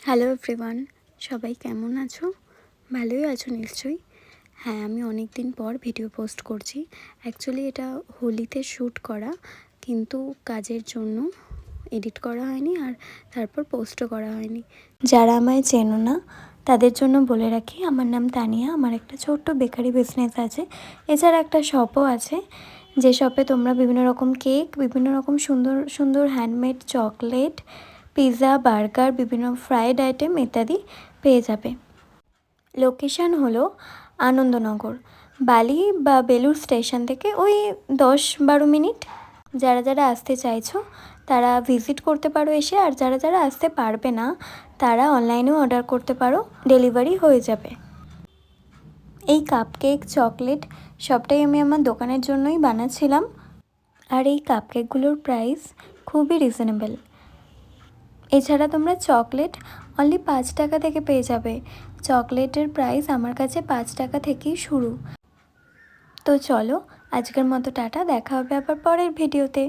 Hello everyone, সবাই কেমন আছো? ভালোই আছো নিশ্চয়ই। হ্যাঁ, আমি অনেক দিন পর ভিডিও পোস্ট করছি। অ্যাকচুয়ালি এটা হোলিতে শ্যুট করা, কিন্তু কাজের জন্য এডিট করা হয়নি আর তারপর পোস্টও করা হয়নি। যারা আমায় চেনো না তাদের জন্য বলে রাখি, আমার নাম তানিয়া। আমার একটা ছোট্ট বেকারি বিজনেস আছে, এছাড়া একটা শপও আছে, যে শপে তোমরা বিভিন্ন রকম কেক, বিভিন্ন রকম সুন্দর সুন্দর হ্যান্ডমেড চকলেট, পিৎজা, বার্গার, বিভিন্ন ফ্রাইড আইটেম ইত্যাদি পেয়ে যাবে। লোকেশান হলো আনন্দনগর, বালি বা বেলুড় স্টেশন থেকে ওই 10-12 মিনিট। যারা যারা আসতে চাইছো তারা ভিজিট করতে পারো এসে, আর যারা যারা আসতে পারবে না তারা অনলাইনেও অর্ডার করতে পারো, ডেলিভারি হয়ে যাবে। এই কাপকেক, চকলেট সবটাই আমি আমার দোকানের জন্যই বানাচ্ছিলাম, আর এই কাপকেকগুলোর প্রাইস খুবই রিজনেবল। এছাড়া তোমরা চকলেট অনলি 5 টাকা থেকে পেয়ে যাবে। চকলেটের প্রাইস আমার কাছে 5 টাকা থেকেই শুরু। তো চলো, আজকের মতো টাটা, দেখা হবে আবার পরের ভিডিওতে।